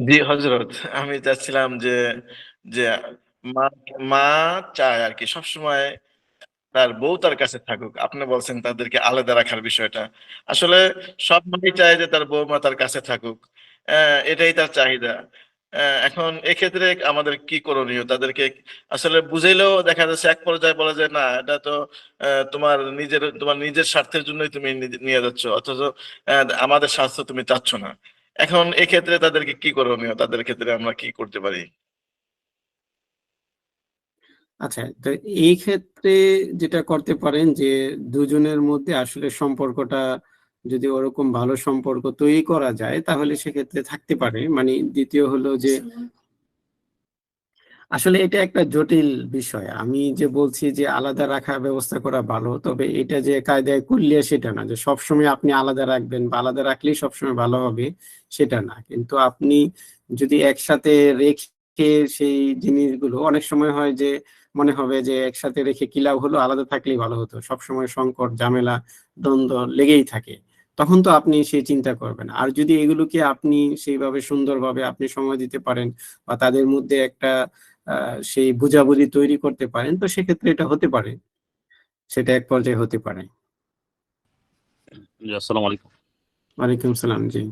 জি হযরত, আমি চাচ্ছিলাম যে মা মা চায় আরকি সবসময় তার বউ তার কাছে থাকুক। আপনি বলছেন তাদেরকে আলাদা রাখার বিষয়টা। আসলে সব মাই চায় যে তার বউমা তার কাছে থাকুক। অ্যা এটাই তার চাহিদা। এখন এক্ষেত্রে আমাদের কি করণীয়? তাদেরকে আসলে বুঝাইলেও দেখা যাচ্ছে এক পর্যায়ে বলা যায়, "না, এটা তো তোমার নিজের স্বার্থের জন্যই তুমি নিয়ে যাচ্ছ। অথচ আমাদের স্বার্থ তুমি চাচ্ছ না।" এখন এক্ষেত্রে তাদেরকে কি করণীয়? তাদের ক্ষেত্রে আমরা কি করতে পারি? আচ্ছা, তো এই ক্ষেত্রে যেটা করতে পারেন যে দুজনের মধ্যে আসলে সম্পর্কটা যদি ওরকম ভালো সম্পর্ক তৈরি করা যায় তাহলে সেক্ষেত্রে থাকতে পারে। মানে দ্বিতীয় হলো যে আসলে এটা একটা জটিল বিষয়। আমি যে বলছি যে আলাদা রাখার ব্যবস্থা করা ভালো, তবে এটা যে কায়দায় কুল্লিয়া সেটা না। যে সবসময় আপনি আলাদা রাখবেন বা আলাদা রাখলেই সবসময় ভালো হবে সেটা না। কিন্তু আপনি যদি একসাথে রেখে সেই জিনিসগুলো অনেক সময় হয় যে মনে হবে যে একসাথে রেখে কি লাভ হলো, আলাদা থাকলেই ভালো হতো। সবসময় সংকট, ঝামেলা, দ্বন্দ্ব লেগেই থাকে। তখন তো আপনি সেই চিন্তা করবেন। আর যদি এগুলোকে আপনি সেইভাবে সুন্দরভাবে আপনি সময় দিতে পারেন বা তাদের মধ্যে একটা সেই বুঝাবুঝি তৈরি করতে পারেন, তো সেক্ষেত্রে এটা হতে পারে। সেটা এক পর্যায়ে হতে পারে। জি, আসসালামু আলাইকুম। ওয়ালাইকুম সালাম। জি।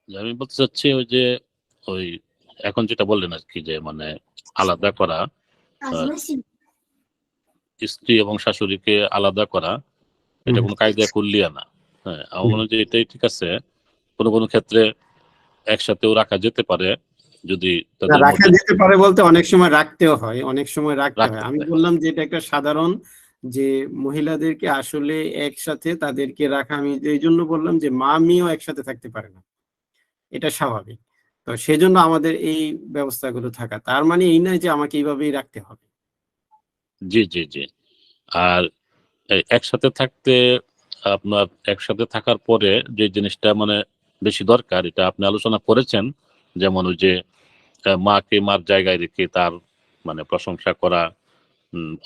আমি বলতে চাচ্ছি ওই যে ওই এখন যেটা বললেন আরকি যে মানে আলাদা করা, আ স্ত্রী এবং শাশুড়িকে আলাদা করা, এটা হুম, কোনো কায়দায় কুল্লিয়া না। হ্যাঁ? আমার হুম। মনে হয় যে এটাই ঠিক আছে। কোনো ক্ষেত্রে একসাথেও রাখা যেতে পারে যদি না, তাদের রাখা মধ্যে যেতে পারে বলতে অনেক সময় রাখতেও হয়। অনেক সময় রাখতে হয়। রাখতে আমি হয়। বললাম যে এটা একটা সাধারণ যে মহিলাদেরকে আসলে একসাথে তাদেরকে রাখা, আমি এইজন্য বললাম যে মা-মেয়েও একসাথে থাকতে পারে না। এটা স্বাভাবিক। তো সেজন্য আমাদের এই ব্যবস্থাগুলো থাকা। তার মানে এই নয় যে আমাকে এইভাবেই রাখতে হবে। জি, জি, জি। আর একসাথে থাকতে আপনার একসাথে থাকার পরে যে জিনিসটা মানে বেশি দরকার এটা আপনি আলোচনা করেছেন। যেমন ওই যে মাকে মার জায়গায় রেখে তার মানে প্রশংসা করা,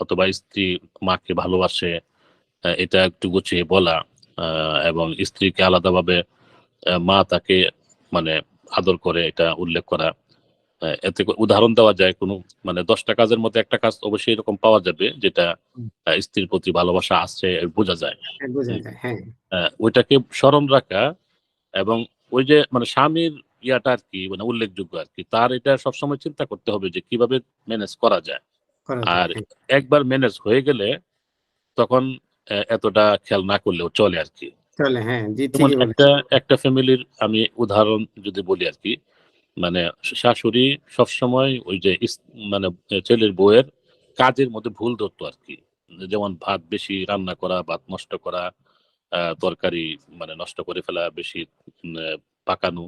অথবা স্ত্রী মাকে ভালোবাসে, এটা একটু গুছিয়ে বলা, এবং স্ত্রীকে আলাদাভাবে মা তাকে মানে আদর করে এটা উল্লেখ করা। এতে উদাহরণ দেওয়া যায় কোনো মানে ১০ টা কাজের মধ্যে একটা কাজ অবশ্যই এরকম পাওয়া যাবে যেটা হুম, স্ত্রীর প্রতি ভালোবাসা আছে বোঝা যায়। হ্যাঁ, বোঝা হুম। যায়। হ্যাঁ, ওইটাকে স্মরণ রাখা এবং ওই যে মানে স্বামীর ইয়াটা আরকি মানে উল্লেখযোগ্য আরকি। তার এটা সবসময় চিন্তা করতে হবে যে কিভাবে ম্যানেজ করা যায়। করা যায়। আর হ্যাঁ, একবার ম্যানেজ হয়ে গেলে তখন এতটা খেয়াল না করলেও চলে আরকি। চলে। হ্যাঁ, জি, যেমন ঠিকই একটা বলেছেন। একটা ফ্যামিলির আমি উদাহরণ যদি বলি আরকি, মানে শাশুড়ি সবসময় ওই যে মানে ছেলের বউয়ের কাজের মধ্যে ভুল ধরতো আরকি। যেমন ভাত বেশি রান্না করা, ভাত নষ্ট করা, তরকারি মানে নষ্ট করে ফেলা, বেশি পাকানো।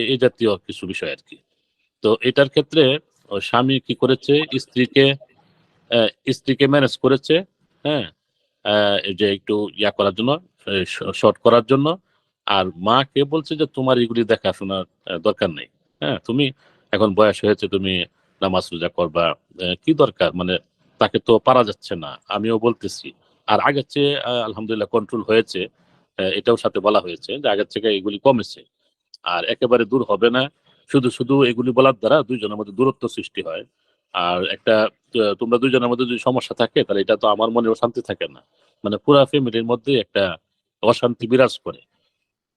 এই জাতীয় কিছু বিষয় আরকি। তো এটার ক্ষেত্রে স্বামী কি করেছে অ্যা স্ত্রীকে ম্যানেজ করেছে, হ্যাঁ? এই যে একটু ইয়া করার জন্য, শর্ট করার জন্য। আর মাকে বলছে যে, "তোমার এগুলি দেখাশোনার দরকার নেই। হ্যাঁ? তুমি এখন বয়স হয়েছে, তুমি নামাজ রোজা করবা। কি দরকার? মানে তাকে তো পারা যাচ্ছে না। আমিও বলতেছি।" আর আগের চেয়ে আলহামদুলিল্লাহ কন্ট্রোল হয়েছে। এটাও সাথে বলা হয়েছে যে, আগের থেকে এগুলি কমেছে। আর একেবারে দূর হবে না। শুধু এগুলি বলার দ্বারা ২ জনের মধ্যে দূরত্ব সৃষ্টি হয়। আর একটা তোমরা ২ জনের মধ্যে যদি সমস্যা থাকে তাহলে এটা তো আমার মনেও শান্তি থাকে না। মানে পুরা ফ্যামিলির মধ্যেই একটা অশান্তি বিরাজ করে।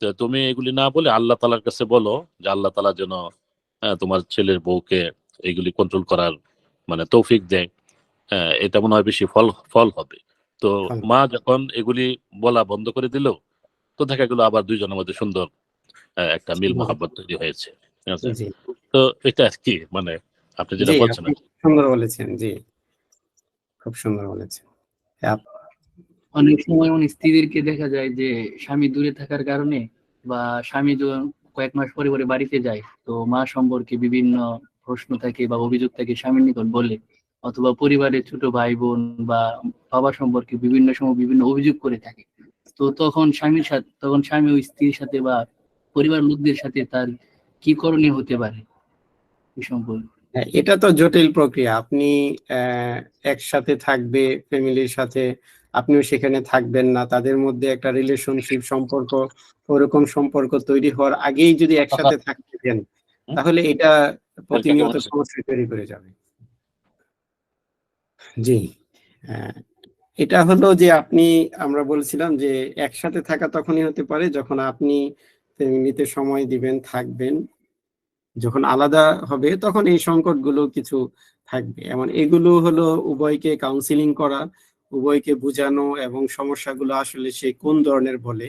তো তুমি এগুলি না বলে আল্লাহ তাআলার কাছে বলো যে আল্লাহ তাআলা যেন তোমার ছেলের বউকে এগুলি কন্ট্রোল করার মানে তৌফিক দেয়। এটা মনে হয় বেশি ফল হবে। তো ভালো। মা যখন এগুলি বলা বন্ধ করে দিল, তো দেখা গেল আবার ২ জনের মধ্যে সুন্দর একটা মিল সুন্দর। মহাব্বত তৈরি হয়েছে। ঠিক আছে? জি, তো এটা আরকি মানে আপনি যেটা জি, বলছেন আপনি আরকি। সুন্দর বলেছেন। জি, খুব সুন্দর বলেছেন। আপ অনেক সময় এমন স্ত্রীদেরকে দেখা যায় যে স্বামী দূরে থাকার কারণে বা স্বামী যখন কয়েক মাস পরে পরে বাড়িতে যায়, তো মা সম্পর্কে বিভিন্ন প্রশ্ন থাকে বা অভিযোগ থাকে স্বামীর নিকট বলে, অথবা পরিবারের ছোট ভাই বোন বা বাবা সম্পর্কে বিভিন্ন সময় বিভিন্ন অভিযোগ করে থাকে। তো তখন স্বামী ওই স্ত্রীর সাথে বা পরিবার লোকদের সাথে তার কি করণীয় হতে পারে এই সম্পর্কে? হ্যাঁ, এটা তো জটিল প্রক্রিয়া। আপনি একসাথে থাকবে ফ্যামিলির সাথে, আপনিও সেখানে থাকবেন না। তাদের মধ্যে একটা রিলেশনশিপ সম্পর্ক, ওরকম সম্পর্ক তৈরি হওয়ার আগেই যদি একসাথে থাকতে দেন, তাহলে এটা প্রতিনিয়ত কেমন আছে? সমস্যা তৈরি করে যাবে। জি, এটা হলো যে আমরা বলছিলাম যে একসাথে থাকা তখনই হতে পারে যখন আপনি ফ্যামিলিতে সময় দিবেন, থাকবেন। যখন আলাদা হবে তখন এই সংকটগুলো কিছু থাকবে। এমন এগুলো হলো উভয়কে কাউন্সিলিং করা, উভয়কে বুঝানো এবং সমস্যাগুলো আসলে সে কোন ধরনের বলে,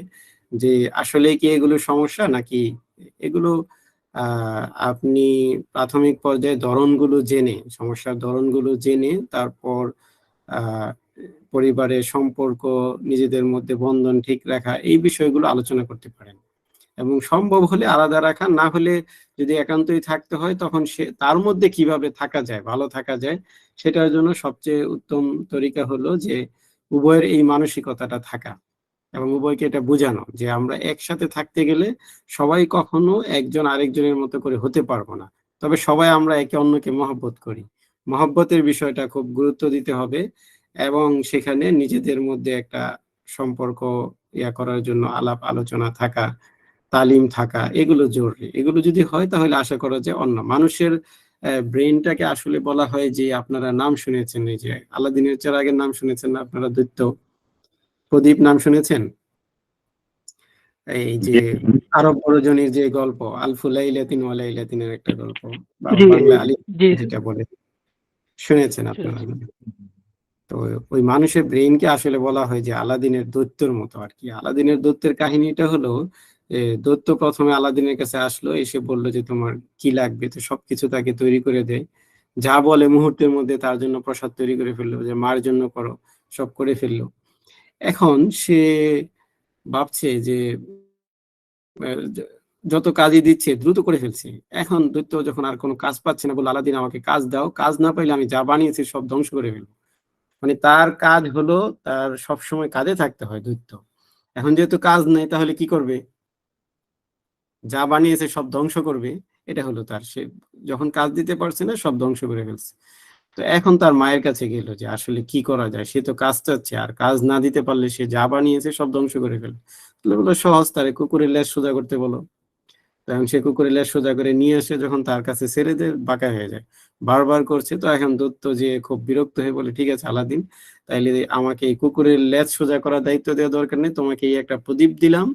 যে আসলে কি এগুলো সমস্যা নাকি এগুলো আপনি প্রাথমিক পর্যায়ে ধরনগুলো জেনে, সমস্যার ধরনগুলো জেনে তারপর আহ পরিবারের সম্পর্ক, নিজেদের মধ্যে বন্ধন ঠিক রাখা, এই বিষয়গুলো আলোচনা করতে পারেন। এবং সম্ভব হলে আলাদা রাখা, না হলে যদি একান্তই থাকতে হয় তখন সে তার মধ্যে কিভাবে থাকা যায়, ভালো থাকা যায়, সেটার জন্য সবচেয়ে উত্তম তরিকা হলো যে উভয়ের এই মানসিকতাটা থাকা এবং উভয়কে এটা বোঝানো যে আমরা একসাথে থাকতে গেলে সবাই কখনো একজন আরেকজনের মতো করে হতে পারবো না, তবে সবাই আমরা একে অন্যকে মহব্বত করি। মহব্বতের বিষয়টা খুব গুরুত্ব দিতে হবে এবং সেখানে নিজেদের মধ্যে একটা সম্পর্ক করার জন্য আলাপ আলোচনা থাকা, তালিম থাকা, এগুলো জরুরি। এগুলো যদি হয় তাহলে আশা করা যায় অন্য মানুষের ব্রেনটাকে আসলে বলা হয় যে, আপনারা নাম শুনেছেন এই যে আলাদিনের চেরাগের নাম শুনেছেন না আপনারা? দৈত্য প্রদীপ নাম শুনেছেন? এই যে আরব বড়জনীর যে গল্প, আলফু লাইলাতিন ওয়া লাইলাতিনের একটা গল্প, বা জি বাংলা আলী জি যেটা বলে, শুনেছেন আপনারা? শুনেছি। তো ওই মানুষের ব্রেইনকে আসলে বলা হয় যে আলাদিনের দৈত্যের মতো আর কি। আলাদিনের দৈত্যের কাহিনীটা হলো, দৈত্য প্রথমে আলাদিনের কাছে আসলো, এসে বললো যে তোমার কি লাগবে, তো সবকিছু তাকে তৈরি করে দেয়, যা বলে মুহূর্তের মধ্যে তার জন্য প্রসাদ তৈরি করে ফেললো, যে মার জন্য করো, সব করে ফেললো। এখন সে ভাবছে যে যত কাজই দিচ্ছে দ্রুত করে ফেলছে। এখন দৈত্য যখন আর কোনো কাজ পাচ্ছে না, বলে আলাদিন আমাকে কাজ দাও, কাজ না পাইলে আমি যা বানিয়েছি সব ধ্বংস করে ফেলবো। মানে তার কাজ হলো, তার সবসময় কাজে থাকতে হয় দৈত্য। এখন যেহেতু কাজ নেই তাহলে কি করবে? যা বানিয়েছে সব ধ্বংস করবে। এটা হলো তার, সে যখন কাজ দিতে পারছে না সব ধ্বংস করে ফেলছে। তো এখন তার মায়ের কাছে গেল যে আসলে কি করা যায়, সে তো কাজ চাচ্ছে, আর কাজ না দিতে পারলে সে যা বানিয়েছে সব ধ্বংস করে ফেলবে। তাহলে বললো সহজ, তারে কুকুরের লেজ সোজা করতে বলো। তখন সে কুকুরের লেজ সোজা করে নিয়ে আসে, যখন তার কাছে ছেড়ে দেয় বাঁকা হয়ে যায়। বারবার করছে, তো এখন দত্ত যে খুব বিরক্ত হয়ে বলে, ঠিক আছে আলাদিন, তাইলে আমাকে এই কুকুরের লেজ সোজা করার দায়িত্ব দেওয়া দরকার নেই, তোমাকে এই একটা প্রদীপ দিলাম,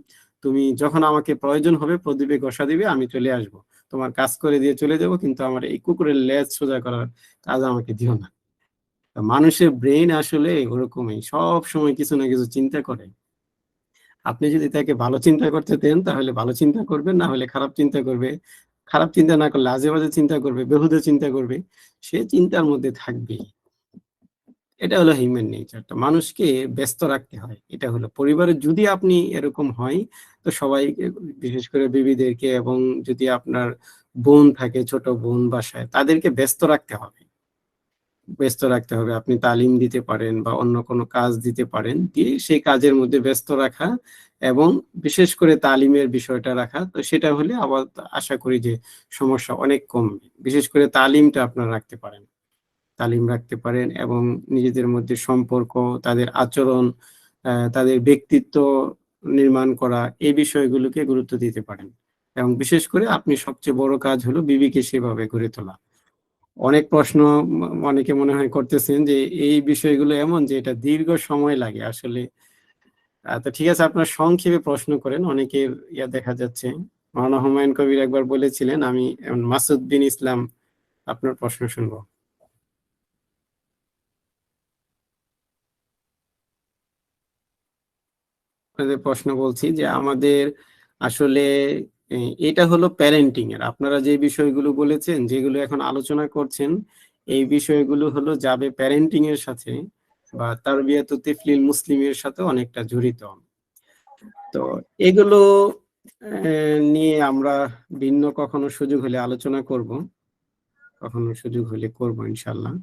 তুমি যখন আমাকে প্রয়োজন হবে প্রদীপে ঘষা দিবে, আমি চলে আসব, তোমার কাজ করে দিয়ে চলে যাব, কিন্তু আমার এই কুকুরের লেজ সোজা করার কাজ আমাকে দিও না। তো মানুষের ব্রেন আসলে ওরকমই, সব সময় কিছু না কিছু চিন্তা করে। আপনি যদি তাকে ভালো চিন্তা করতে দেন তাহলে ভালো চিন্তা করবে, না হলে খারাপ চিন্তা করবে। খারাপ চিন্তা না করলে আজে বাজে চিন্তা করবে, বেহুদা চিন্তা করবে, সে চিন্তার মধ্যে থাকবে। এটা হলো হিউম্যান নেচারটা, মানুষকে ব্যস্ত রাখতে হয়। এটা হলো পরিবারে যদি আপনি এরকম হয়, তো সবাই, বিশেষ করে বিবিদেরকে, এবং যদি আপনার বোন থাকে, ছোট বোন বাসায়, তাদেরকে ব্যস্ত রাখতে হবে। ব্যস্ত রাখতে হবে, আপনি তালিম দিতে পারেন বা অন্য কোনো কাজ দিতে পারেন, দিয়ে সেই কাজের মধ্যে ব্যস্ত রাখা, এবং বিশেষ করে তালিমের বিষয়টা রাখা। তো সেটা হলে আবার আশা করি যে সমস্যা অনেক কমবে। বিশেষ করে তালিমটা আপনারা রাখতে পারেন, তালিম রাখতে পারেন, এবং নিজেদের মধ্যে সম্পর্ক, তাদের আচরণ, তাদের ব্যক্তিত্ব নির্মাণ করা, এই বিষয়গুলোকে গুরুত্ব দিতে পারেন। এবং বিশেষ করে আপনি সবচেয়ে বড় কাজ হলো বিবিকে সেভাবে গড়ে তোলা। অনেক প্রশ্ন অনেকে মনে হয় করতেছেন যে এই বিষয়গুলো এমন যে এটা দীর্ঘ সময় লাগে আসলে। তো ঠিক আছে, আপনার সংক্ষেপে প্রশ্ন করেন, অনেকের দেখা যাচ্ছে। মাওলানা হুমায়ুন কবির একবার বলেছিলেন, আমি মাসুদ বিন ইসলাম আপনার প্রশ্ন শুনবো। আপনাদের প্রশ্ন বলছি যে আমাদের আসলে এটা হলো প্যারেন্টিং এর, আপনারা যে বিষয়গুলো বলেছেন, যেগুলো এখন আলোচনা করছেন, এই বিষয়গুলো হলো যাবে প্যারেন্টিং এর সাথে, বা তারবিয়াত তিফলিল মুসলিমের সাথে অনেকটা জড়িত। তো এগুলো নিয়ে আমরা ভিন্ন কখনো সুযোগ হলে আলোচনা করব, কখনো সুযোগ হলে করব ইনশাল্লাহ।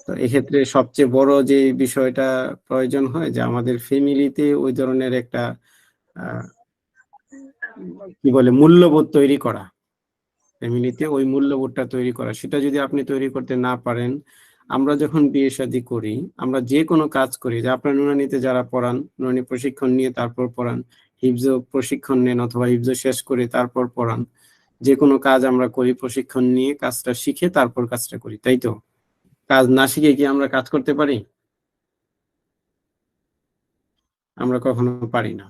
তো এক্ষেত্রে সবচেয়ে বড় যে বিষয়টা প্রয়োজন হয় যে আমাদের ফ্যামিলিতে ওই ধরনের একটা আহ, কি বলে মূল্যবোধ তৈরি করা, ফ্যামিলিতে ওই মূল্যবোধটা তৈরি করা। সেটা যদি আপনি তৈরি করতে না পারেন, আমরা যখন বিয়ে শাদী করি, আমরা যে কোনো কাজ করি, যে আপনার নুরানিতে যারা পড়ান, নুরানি প্রশিক্ষণ নিয়ে তারপর পড়ান, হিফজ প্রশিক্ষণ নেন, অথবা হিফজ শেষ করে তারপর পড়ান, যে কোনো কাজ আমরা করি প্রশিক্ষণ নিয়ে, কাজটা শিখে তারপর কাজটা করি, তাই তো? কাজ না শিখে কি আমরা কাজ করতে পারি? আমরা কখনো পারি না।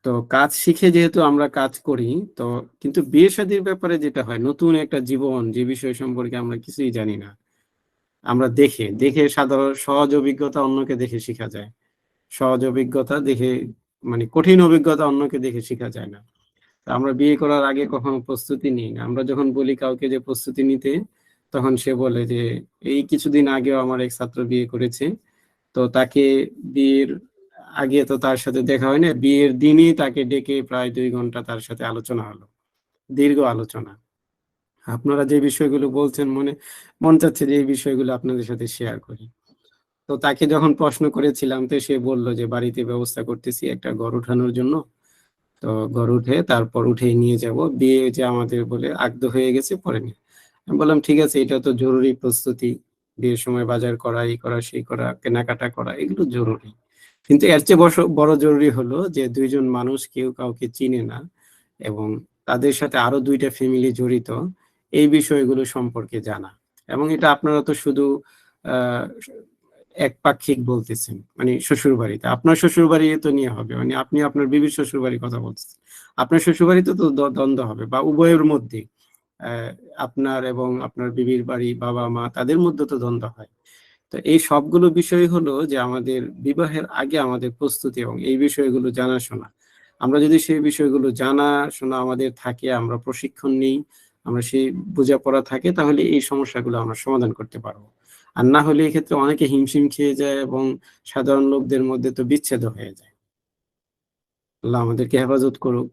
তো কাজ শিখে যেহেতু আমরা কাজ করি, তো কিন্তু বিয়ে শাদীর ব্যাপারে যেটা হয়, নতুন একটা জীবন, যে বিষয় সম্পর্কে আমরা কিছুই জানি না, আমরা দেখে দেখে সাধারণ সহজ অভিজ্ঞতা অন্যকে দেখে শেখা যায়। সহজ অভিজ্ঞতা দেখে, মানে কঠিন অভিজ্ঞতা অন্যকে দেখে শেখা যায় না। তো আমরা বিয়ে করার আগে কখনো প্রস্তুতি নিই না। আমরা যখন বলি কাউকে যে প্রস্তুতি নিতে, তখন সে বলে যে এই কিছুদিন আগেও আমার এক ছাত্র বিয়ে করেছে, তো তাকে বিয়ের আগে তো তার সাথে দেখা হয় না, বিয়ের দিনই তাকে ডেকে প্রায় 2 ঘন্টা তার সাথে আলোচনা হলো, দীর্ঘ আলোচনা। আপনারা যে বিষয়গুলো বলছেন, মন চাচ্ছে যে এই বিষয়গুলো আপনাদের সাথে শেয়ার করি। তো তাকে যখন প্রশ্ন করেছিলাম, তো সে বলল যে বাড়িতে ব্যবস্থা করতেছি একটা ঘর উঠানোর জন্য, তো ঘর উঠে তারপর উঠে নিয়ে যাব, বিয়ে যে আমাদের বলে আগদ হয়ে গেছে পরে নিয়ে। আমি বললাম ঠিক আছে, এটা তো জরুরি প্রস্তুতি, বিয়ের সময় বাজার করা, এই করা সেই করা, কেনাকাটা করা, এগুলো জরুরি। কিন্তু এর চেয়ে বড় জরুরি হলো যে 2জন মানুষ কেউ কাউকে চিনে না এবং তাদের সাথে আরো 2টা ফ্যামিলি জড়িত, এই বিষয়গুলো সম্পর্কে জানা। এবং এটা আপনারা তো শুধু আহ একপাক্ষিক বলতেছেন, মানে শ্বশুর বাড়িতে, আপনার শ্বশুর বাড়ি তো নিয়ে হবে, মানে আপনি আপনার বিবির শ্বশুর বাড়ির কথা বলতেছেন, আপনার শ্বশুর বাড়িতে তো দ্বন্দ্ব হবে, বা উভয়ের মধ্যে, আহ, আপনার এবং আপনার বিবির বাড়ি, বাবা মা, তাদের মধ্যে তো দ্বন্দ্ব হয়। তো এই সবগুলো বিষয় হলো যে আমাদের বিবাহের আগে আমাদের প্রস্তুতি এবং এই বিষয়গুলো জানাশোনা। আমরা যদি সেই বিষয়গুলো জানাশোনা আমাদের থাকে, আমরা প্রশিক্ষণ নিই, আমরা সেই বোঝাপড়া থাকে, তাহলে এই সমস্যাগুলো আমরা সমাধান করতে পারবো। আর না হলে এক্ষেত্রে অনেকে হিমশিম খেয়ে যায় এবং সাধারণ লোকদের মধ্যে তো বিচ্ছেদ হয়ে যায়। আল্লাহ আমাদেরকে হেফাজত করুক,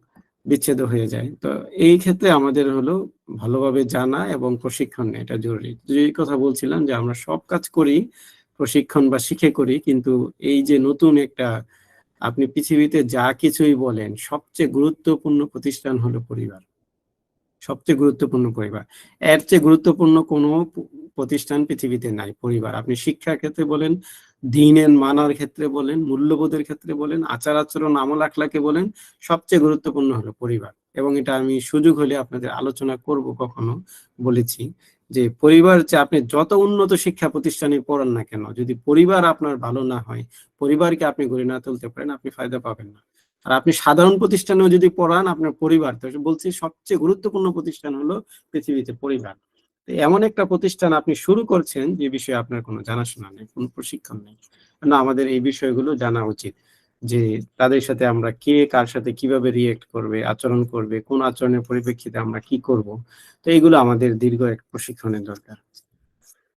বিচ্ছেদ হয়ে যায়। তো এই ক্ষেত্রে আমাদের হলো ভালোভাবে জানা এবং প্রশিক্ষণ নেওয়া, এটা জরুরি। যে কথা বলছিলাম যে আমরা সব কাজ করি প্রশিক্ষণ বা শিখে করি, কিন্তু এই যে নতুন একটা, আপনি পৃথিবীতে যা কিছুই বলেন, সবচেয়ে গুরুত্বপূর্ণ প্রতিষ্ঠান হলো পরিবার। সবচেয়ে গুরুত্বপূর্ণ পরিবার। এর চেয়ে গুরুত্বপূর্ণ কোনো প্রতিষ্ঠান পৃথিবীতে নাই, পরিবার। আপনি শিক্ষার ক্ষেত্রে বলেন, দ্বীনের মানার ক্ষেত্রে বলেন, মূল্যবোধের ক্ষেত্রে বলেন, আচার আচরণ, আমল আখলাকে বলেন, সবচেয়ে গুরুত্বপূর্ণ হলো পরিবার। এবং এটা আমি সুযোগ হলে আপনাদের আলোচনা করব, কখনো বলেছি যে পরিবার, যে আপনি যত উন্নত শিক্ষা প্রতিষ্ঠানে পড়ান না কেন, যদি পরিবার আপনার ভালো না হয়, পরিবারকে আপনি গড়ে না তুলতে পারেন, আপনি ফায়দা পাবেন না। আর আপনি সাধারণ প্রতিষ্ঠানেও যদি পড়ান, আপনার পরিবার, তো বলছি সবচেয়ে গুরুত্বপূর্ণ প্রতিষ্ঠান হলো পৃথিবীতে পরিবার। তো এমন একটা প্রতিষ্ঠান আপনি শুরু করছেন যে বিষয়ে আপনার কোনো জানাশোনা নেই, কোনো প্রশিক্ষণ নেই। না, আমাদের এই বিষয়গুলো জানা উচিত, যে তাদের সাথে আমরা কে কার সাথে কিভাবে রিয়েক্ট করবে, আচরণ করবে, কোন আচরণের পরিপ্রেক্ষিতে আমরা কি করব। তো এইগুলো আমাদের দীর্ঘ এক প্রশিক্ষণের দরকার।